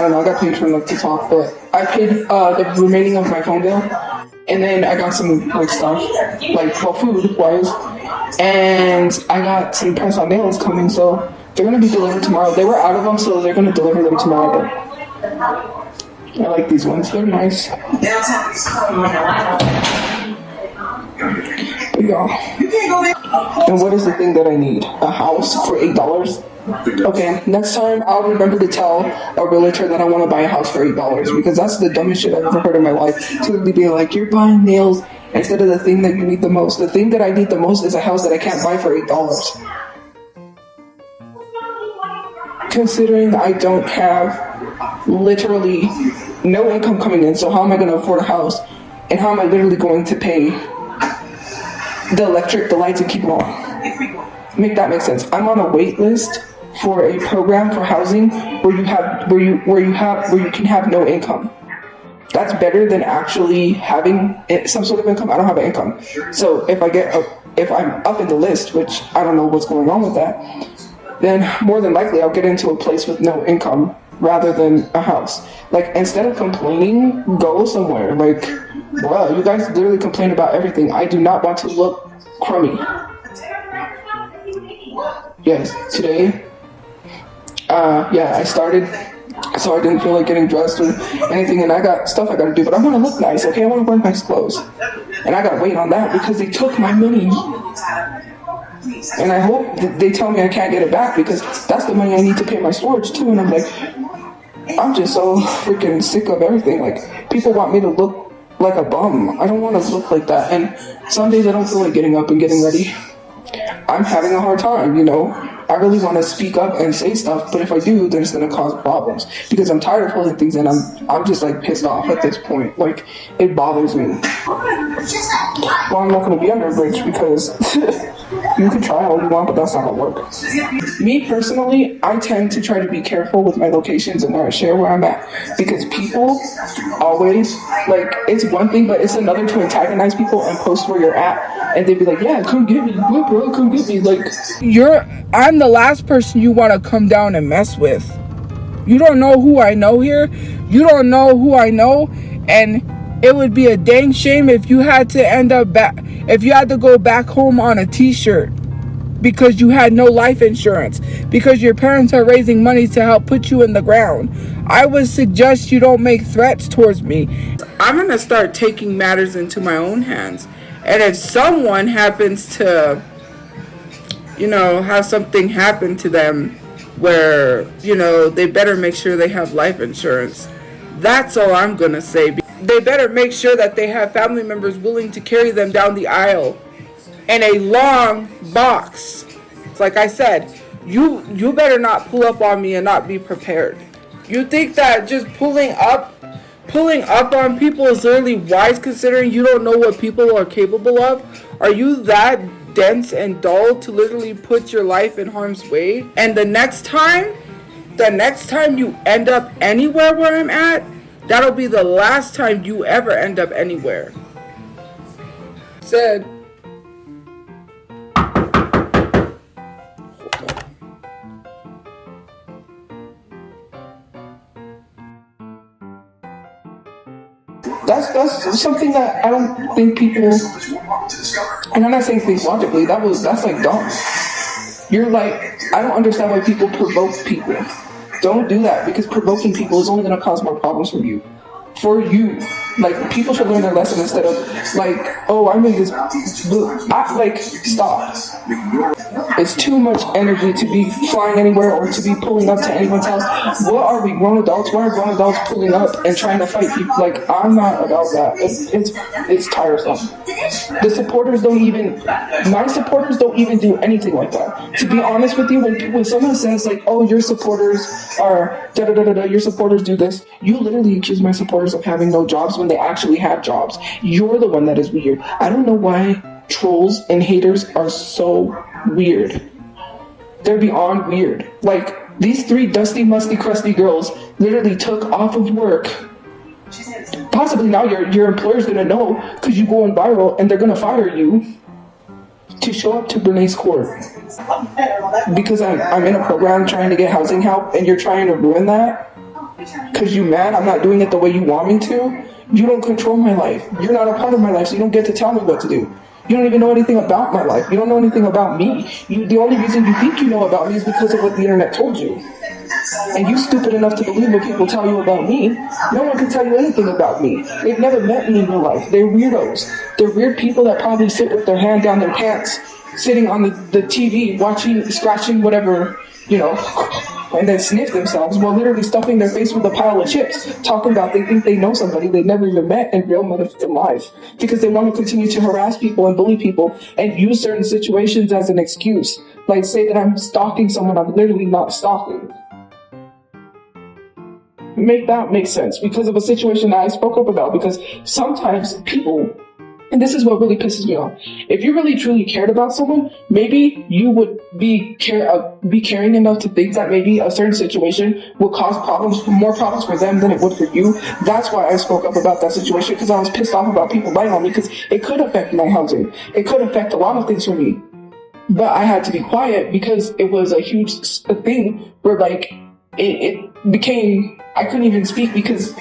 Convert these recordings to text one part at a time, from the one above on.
don't know, I got paid for enough to talk, but I paid the remaining of my phone bill, and then I got some like stuff, like well, food wise, and I got some press on nails coming, so they're gonna be delivered tomorrow. They were out of them, so they're gonna deliver them tomorrow. But I like these ones, they're nice. But y'all, and what is the thing that I need? A house for $8? Okay, next time I'll remember to tell a realtor that I want to buy a house for $8, because that's the dumbest shit I've ever heard in my life. To literally be like, you're buying nails instead of the thing that you need the most. The thing that I need the most is a house that I can't buy for $8. Considering I don't have literally no income coming in, so how am I going to afford a house? And how am I literally going to pay the electric, the lights, and keep them on? Make that make sense. I'm on a wait list for a program for housing where you can have no income. That's better than actually having some sort of income. I don't have an income, so if I'm up in the list, which I don't know what's going on with that, then more than likely I'll get into a place with no income rather than a house. Like, instead of complaining, go somewhere. Like, well, you guys literally complain about everything. I do not want to look crummy. Yes, today, I started, so I didn't feel like getting dressed or anything, and I got stuff I gotta do, but I wanna look nice, okay? I wanna wear nice clothes. And I gotta wait on that because they took my money. And I hope that they tell me I can't get it back, because that's the money I need to pay my storage too. And I'm like, I'm just so freaking sick of everything. Like, people want me to look like a bum. I don't want to look like that. And some days I don't feel like getting up and getting ready. I'm having a hard time, you know. I really want to speak up and say stuff, but if I do, then it's going to cause problems, because I'm tired of holding things in. I'm just like pissed off at this point. Like, it bothers me. Well, I'm not going to be under a bridge, because you can try all you want, but that's not going to work. Me personally, I tend to try to be careful with my locations and where I share where I'm at, because people always, like, it's one thing, but it's another to antagonize people and post where you're at, and they'd be like, yeah, come get me, bro, come get me. Like, I'm the last person you want to come down and mess with. You don't know who I know here. You don't know who I know, and it would be a dang shame if you had to go back home on a t-shirt because you had no life insurance, because your parents are raising money to help put you in the ground. I would suggest you don't make threats towards me. I'm going to start taking matters into my own hands. And if someone happens to, you know, have something happen to them where, you know, they better make sure they have life insurance. That's all I'm going to say. They better make sure that they have family members willing to carry them down the aisle in a long box. Like I said, you better not pull up on me and not be prepared. You think that just pulling up on people is really wise, considering you don't know what people are capable of? Are you that dense and dull to literally put your life in harm's way? And the next time you end up anywhere where I'm at, that'll be the last time you ever end up anywhere. Said. That's something that I don't think people, and I'm not saying things logically, that's like dumb. You're like, I don't understand why people provoke people. Don't do that, because provoking people is only going to cause more problems for you. Like, people should learn their lesson instead of like, oh, I'm in this, stop. It's too much energy to be flying anywhere or to be pulling up to anyone's house. What are we, grown adults? Why are grown adults pulling up and trying to fight people? Like, I'm not about that. It's tiresome. My supporters don't even do anything like that. To be honest with you, when someone says like, oh, your supporters are da-da-da-da-da, your supporters do this, you literally accuse my supporters of having no jobs when they actually have jobs. You're the one that is weird. I don't know why trolls and haters are so weird. They're beyond weird. Like, these 3 dusty, musty, crusty girls literally took off of work. Possibly now your employer's gonna know because you going viral, and they're gonna fire you to show up to Bernays court because I'm in a program trying to get housing help, and you're trying to ruin that. Because you mad I'm not doing it the way you want me to? You don't control my life. You're not a part of my life, so you don't get to tell me what to do. You don't even know anything about my life. You don't know anything about me. The only reason you think you know about me is because of what the internet told you. And you stupid enough to believe what people tell you about me. No one can tell you anything about me. They've never met me in real life. They're weirdos. They're weird people that probably sit with their hand down their pants, sitting on the TV, watching, scratching whatever, you know, and then sniff themselves while literally stuffing their face with a pile of chips, talking about they think they know somebody they never even met in real motherfucking life, because they want to continue to harass people and bully people and use certain situations as an excuse. Like say that I'm stalking someone, I'm literally not stalking. Make that make sense because of a situation that I spoke up about, because sometimes people, and this is what really pisses me off, if you really truly cared about someone, maybe you would be caring enough to think that maybe a certain situation will cause more problems for them than it would for you. That's why I spoke up about that situation, because I was pissed off about people lying on me, because it could affect my housing. It could affect a lot of things for me. But I had to be quiet because it was a huge thing where like it became, I couldn't even speak because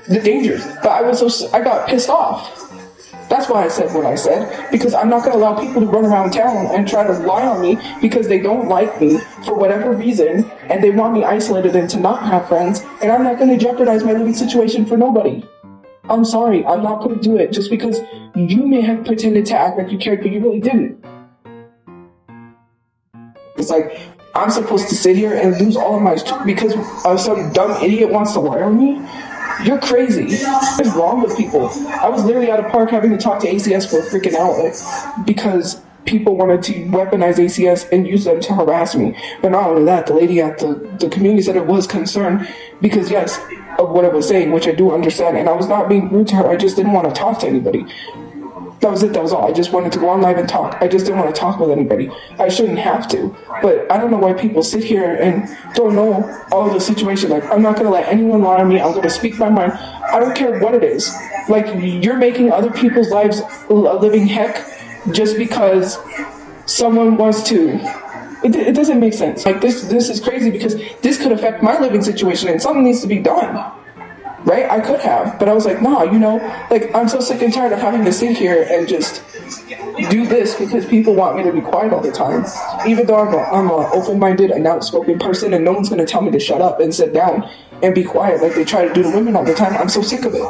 the dangers. But I got pissed off. That's why I said what I said, because I'm not going to allow people to run around town and try to lie on me because they don't like me for whatever reason and they want me isolated and to not have friends, and I'm not going to jeopardize my living situation for nobody. I'm sorry, I'm not going to do it just because you may have pretended to act like you cared, but you really didn't. It's like, I'm supposed to sit here and lose all of my because some dumb idiot wants to lie on me? You're crazy. What's wrong with people? I was literally at a park having to talk to ACS for a freaking hour because people wanted to weaponize ACS and use them to harass me. But not only that, the lady at the community center was concerned because, yes, of what I was saying, which I do understand, and I was not being rude to her. I just didn't want to talk to anybody. That was it, that was all. I just wanted to go on live and talk. I just didn't want to talk with anybody. I shouldn't have to. But I don't know why people sit here and don't know all of the situation. Like, I'm not going to let anyone lie on me. I'm going to speak my mind. I don't care what it is. Like, you're making other people's lives a living heck just because someone wants to. It doesn't make sense. Like, this is crazy because this could affect my living situation and something needs to be done. Right? I could have, but I was like, nah, you know, like, I'm so sick and tired of having to sit here and just do this because people want me to be quiet all the time. Even though I'm an open-minded and outspoken person and no one's going to tell me to shut up and sit down and be quiet like they try to do to women all the time. I'm so sick of it.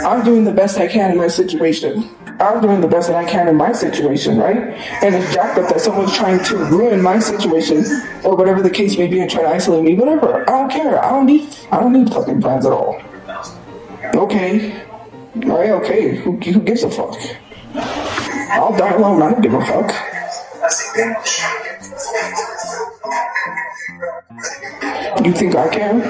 I'm doing the best I can in my situation. I'm doing the best that I can in my situation, right? And it's jacked up that someone's trying to ruin my situation or whatever the case may be and try to isolate me. Whatever. I don't care. I don't need fucking friends at all. Okay. Alright, okay. Who gives a fuck? I'll die alone. I don't give a fuck. You think I care?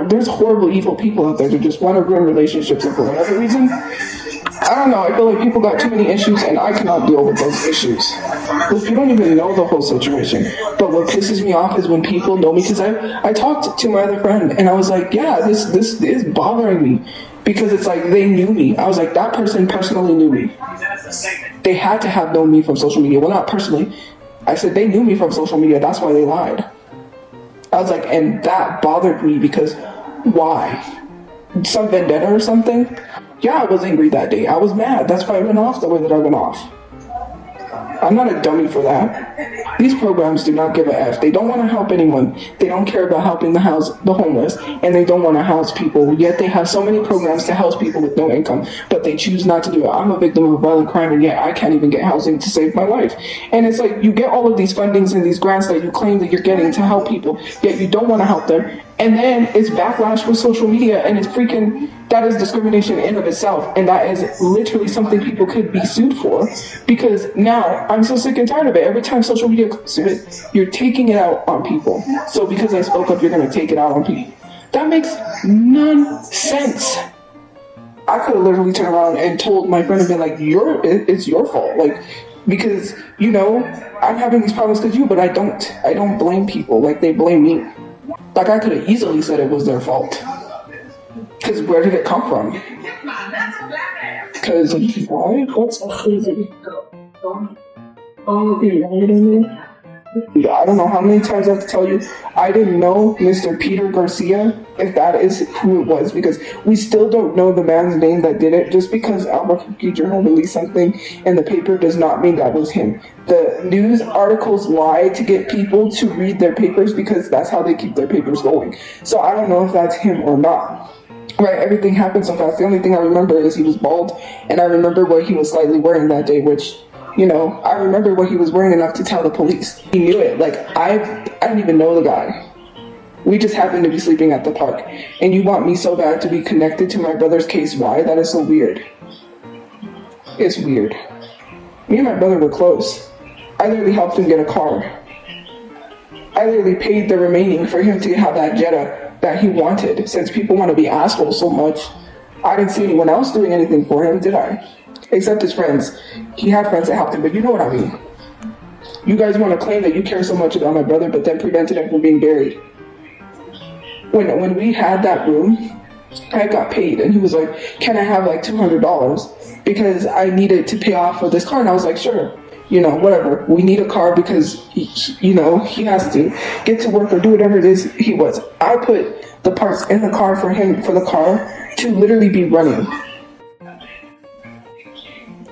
There's horrible, evil people out there that just want to ruin relationships, and for whatever reason, I don't know, I feel like people got too many issues and I cannot deal with those issues. If you don't even know the whole situation. But what pisses me off is when people know me, because I talked to my other friend and I was like, yeah, this is bothering me. Because it's like, they knew me. I was like, that person personally knew me. They had to have known me from social media. Well, not personally. I said they knew me from social media, that's why they lied. I was like, and that bothered me because why? Some vendetta or something? Yeah, I was angry that day. I was mad. That's why I went off the way that I went off. I'm not a dummy for that. These programs do not give a F. They don't want to help anyone. They don't care about helping the homeless, and they don't want to house people. Yet they have so many programs to house people with no income, but they choose not to do it. I'm a victim of violent crime, and yet I can't even get housing to save my life. And it's like, you get all of these fundings and these grants that you claim that you're getting to help people, yet you don't want to help them. And then it's backlash with social media, and it's freaking, that is discrimination in of itself, and that is literally something people could be sued for, because now I'm so sick and tired of it. Every time social media comes to it, you're taking it out on people. So because I spoke up, you're going to take it out on people. That makes none sense. I could have literally turned around and told my friend and been like, it's your fault. Like, because, you know, I'm having these problems because you, but I don't blame people. Like, they blame me. Like, I could have easily said it was their fault. Because where did it come from? Because, why? What's so crazy? Oh, you know what I mean? I don't know how many times I have to tell you, I didn't know Mr. Peter Garcia, if that is who it was, because we still don't know the man's name that did it. Just because Albuquerque Journal released something in the paper does not mean that was him. The news articles lie to get people to read their papers because that's how they keep their papers going. So I don't know if that's him or not. Right, everything happened so fast. The only thing I remember is he was bald, and I remember what he was slightly wearing that day, which, you know, I remember what he was wearing enough to tell the police. He knew it. Like, I didn't even know the guy. We just happened to be sleeping at the park. And you want me so bad to be connected to my brother's case? Why? That is so weird. It's weird. Me and my brother were close. I literally helped him get a car. I literally paid the remaining for him to have that Jetta that he wanted. Since people want to be assholes so much, I didn't see anyone else doing anything for him, did I? Except his friends. He had friends that helped him, but you know what I mean. You guys want to claim that you care so much about my brother, but then prevented him from being buried. When we had that room, I got paid, and he was like, can I have like $200? Because I needed to pay off for this car, and I was like, sure. You know, whatever. We need a car because, he has to get to work or do whatever it is he was. I put the parts in the car for him, for the car to literally be running.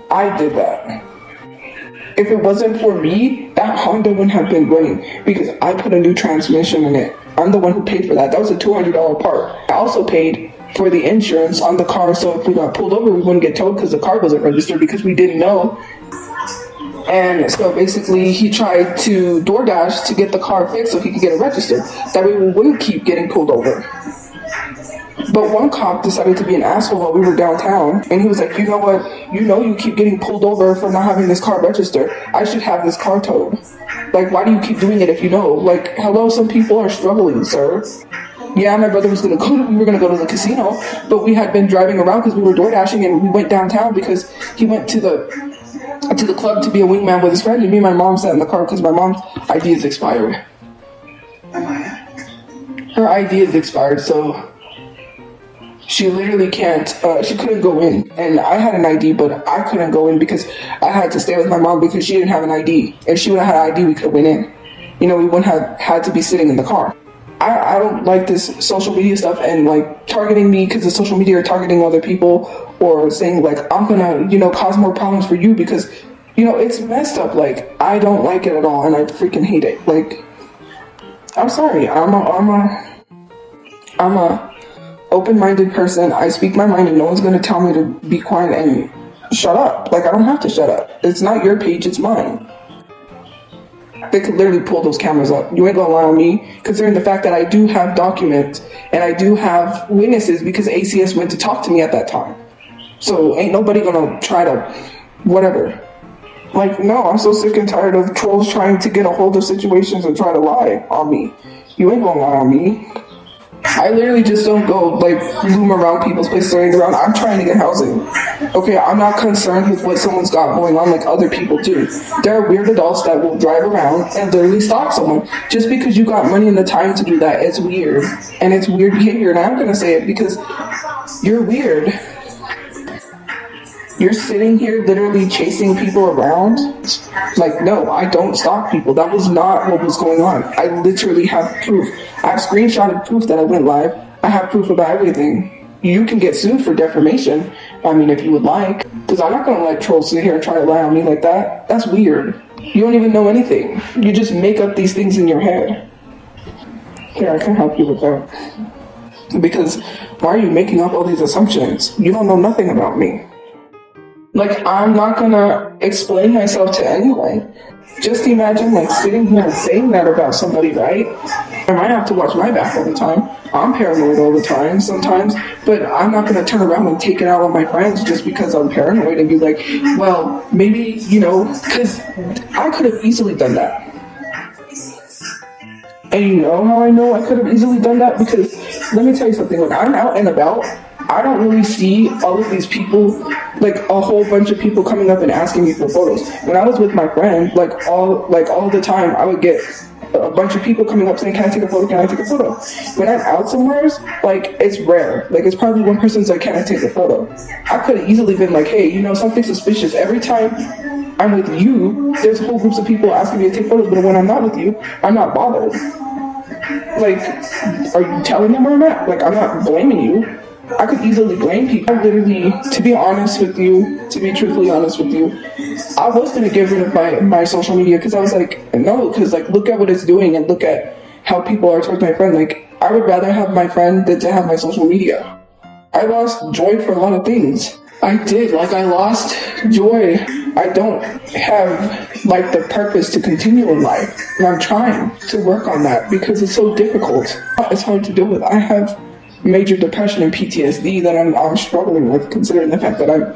I did that. If it wasn't for me, that Honda wouldn't have been running because I put a new transmission in it. I'm the one who paid for that. That was a $200 part. I also paid for the insurance on the car, so if we got pulled over, we wouldn't get towed because the car wasn't registered because we didn't know. And so basically, he tried to DoorDash to get the car fixed so he could get it registered. That way we wouldn't keep getting pulled over. But one cop decided to be an asshole while we were downtown, and he was like, you know what, you keep getting pulled over for not having this car registered. I should have this car towed. Like, why do you keep doing it if you know? Like, hello, some people are struggling, sir. Yeah, my brother was we were gonna go to the casino, but we had been driving around because we were door dashing, and we went downtown because he went to the club to be a wingman with his friend, and me and my mom sat in the car because my mom's ID is expired. Her ID is expired, so she literally she couldn't go in. And I had an ID, but I couldn't go in because I had to stay with my mom because she didn't have an ID. If she would have had an ID, we could have went in. We wouldn't have had to be sitting in the car. I don't like this social media stuff and like targeting me because the social media are targeting other people or saying like, I'm gonna, cause more problems for you because, it's messed up. Like, I don't like it at all and I freaking hate it. Like, I'm sorry. I'm a open-minded person. I speak my mind and no one's gonna tell me to be quiet and shut up. Like, I don't have to shut up. It's not your page, it's mine. They could literally pull those cameras up. You ain't gonna lie on me, considering the fact that I do have documents and I do have witnesses because ACS went to talk to me at that time. So ain't nobody gonna try to whatever. Like, no, I'm so sick and tired of trolls trying to get a hold of situations and try to lie on me. You ain't gonna lie on me. I literally just don't go, like, loom around people's places or around. I'm trying to get housing. Okay, I'm not concerned with what someone's got going on like other people do. There are weird adults that will drive around and literally stalk someone. Just because you got money and the time to do that, it's weird. And it's weird behavior, and I'm gonna say it because you're weird. You're sitting here literally chasing people around. Like, no, I don't stalk people. That was not what was going on. I literally have proof. I have screenshotted proof that I went live. I have proof about everything. You can get sued for defamation, if you would like. Because I'm not going to let trolls sit here and try to lie on me like that. That's weird. You don't even know anything. You just make up these things in your head. Here, I can help you with that. Because why are you making up all these assumptions? You don't know nothing about me. Like, I'm not gonna explain myself to anyone. Just imagine, like, sitting here and saying that about somebody, right? I might have to watch my back all the time. I'm paranoid all the time sometimes, but I'm not gonna turn around and take it out on my friends just because I'm paranoid and be like, well, maybe, because I could have easily done that. And you know how I know I could have easily done that? Because, let me tell you something, when I'm out and about, I don't really see all of these people, like a whole bunch of people coming up and asking me for photos. When I was with my friend, all the time, I would get a bunch of people coming up saying, can I take a photo, can I take a photo? When I'm out somewhere, it's rare. It's probably one person's like, can I take a photo? I could have easily been like, hey, something suspicious. Every time I'm with you, there's whole groups of people asking me to take photos, but when I'm not with you, I'm not bothered. Like, are you telling them where I'm at? Like, I'm not blaming you. I could easily blame people. I literally, to be honest with you, to be truthfully honest with you, I was going to get rid of my social media because I was like, no, because like, look at what it's doing and look at how people are towards my friend. Like, I would rather have my friend than to have my social media. I lost joy for a lot of things. I did, like I lost joy. I don't have like the purpose to continue in life. And I'm trying to work on that because it's so difficult. It's hard to deal with. I have major depression and PTSD that I'm struggling with, considering the fact that I'm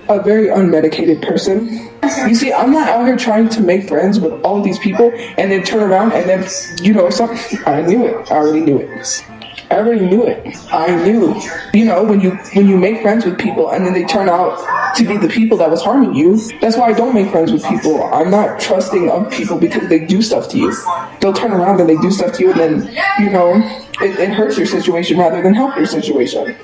a very unmedicated person. You see, I'm not out here trying to make friends with all of these people and then turn around and then, you know, something. I knew it. I already knew it. I already knew it. I knew. You know, when you make friends with people and then they turn out to be the people that was harming you, that's why I don't make friends with people. I'm not trusting of people because they do stuff to you. They'll turn around and they do stuff to you and then, you know, it hurts your situation rather than help your situation.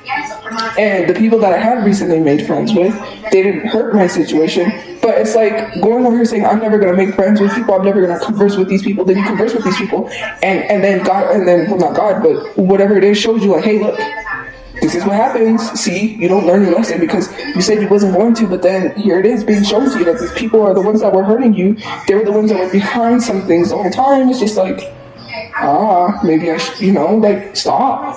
And the people that I have recently made friends with, they didn't hurt my situation. But it's like going over here saying, I'm never going to make friends with people, I'm never going to converse with these people. Then you converse with these people, and then God, and then, well, not God, but whatever it is shows you like, hey, look, this is what happens. See, you don't learn your lesson because you said you wasn't going to, but then here it is being shown to you that these people are the ones that were hurting you. They were the ones that were behind some things the whole time. It's just like, maybe I should, you know, like, stop.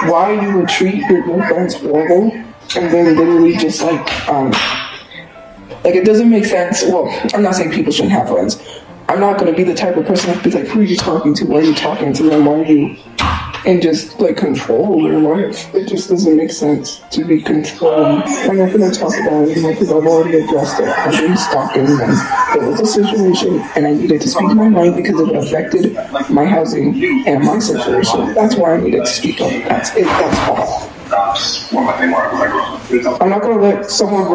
Why you would treat your good friends horrible and then literally just like it doesn't make sense. Well, I'm not saying people shouldn't have friends. I'm not going to be the type of person that be like, who are you talking to? Why are you talking to them? Why are you? And just like control your life. It just doesn't make sense to be controlled. I'm not going to talk about it because I've already addressed it. I've been stalking them. It was a situation and I needed to speak my mind because it affected my housing and my situation. That's why I needed to speak up. That's it. That's all. I'm not going to let someone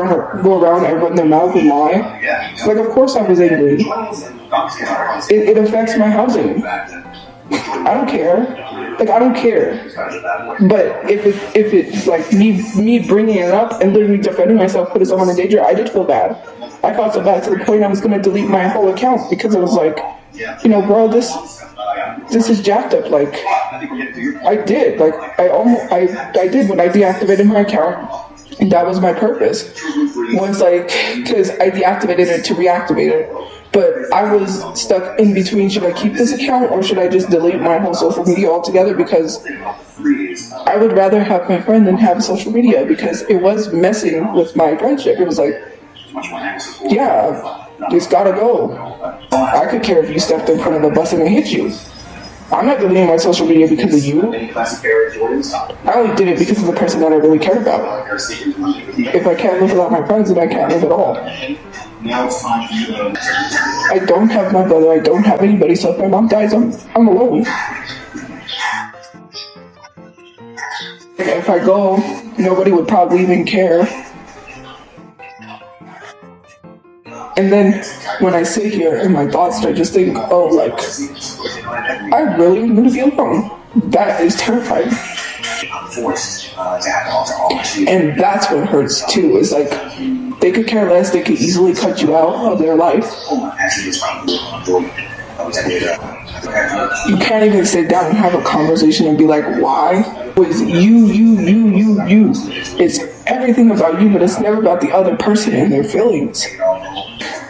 go around and run their mouth and lie. Like, of course I was angry. It affects my housing. I don't care. Like, I don't care. But if it's like me bringing it up and literally defending myself, putting someone in danger, I did feel bad. I felt so bad to the point I was going to delete my whole account because it was like, you know, bro, this is jacked up. Like, I did. Like, I did when I deactivated my account. And that was my purpose. Was like, because I deactivated it to reactivate it. But I was stuck in between, should I keep this account or should I just delete my whole social media altogether? Because I would rather have my friend than have social media because it was messing with my friendship. It was like, yeah, it's gotta go. I could care if you stepped in front of the bus and it hit you. I'm not deleting my social media because of you. I only did it because of the person that I really cared about. If I can't live without my friends, then I can't live at all. I don't have my brother, I don't have anybody, so if my mom dies, I'm alone. If I go, nobody would probably even care. And then when I sit here and my thoughts, I just think, oh, like, I really am going to be alone. That is terrifying. And that's what hurts too, is like, they could care less, they could easily cut you out of their life. You can't even sit down and have a conversation and be like, why? It's you. It's everything about you, but it's never about the other person and their feelings.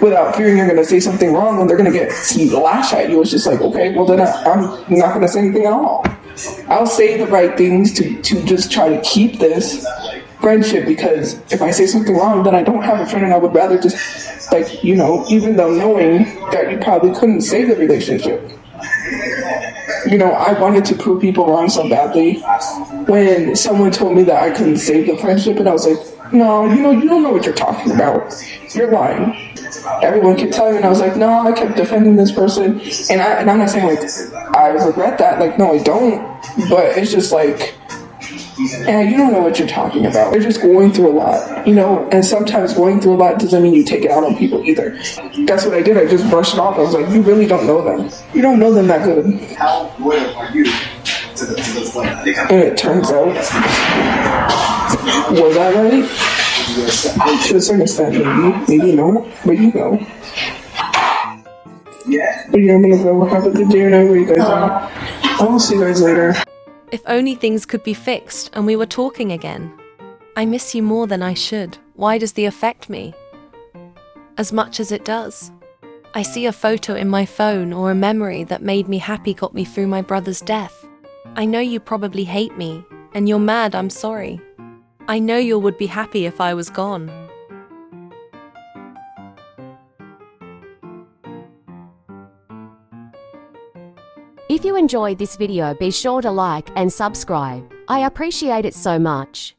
Without fearing you're going to say something wrong and they're going to get lash at you. It's just like, okay, well then I'm not going to say anything at all. I'll say the right things to just try to keep this friendship, because if I say something wrong, then I don't have a friend, and I would rather just, like, you know, even though knowing that you probably couldn't save the relationship. You know, I wanted to prove people wrong so badly when someone told me that I couldn't save the friendship, and I was like, no, you don't know what you're talking about. You're lying. Everyone kept telling me, and I was like, no, I kept defending this person, and I'm not saying, like, I regret that, like, no, I don't, but it's just like, you don't know what you're talking about. They're just going through a lot, you know, and sometimes going through a lot doesn't mean you take it out on people either. That's what I did. I just brushed it off. I was like, you really don't know them. You don't know them that good. How loyal are you to the And it turns out, was I right? To a certain extent, maybe not, but you know. But yeah, I'm gonna go. Have a good day and wherever you guys are. I will see you guys later. If only things could be fixed and we were talking again. I miss you more than I should. Why does this affect me? As much as it does. I see a photo in my phone or a memory that made me happy, got me through my brother's death. I know you probably hate me, and you're mad I'm sorry. I know you would be happy if I was gone. If you enjoyed this video, be sure to like and subscribe. I appreciate it so much.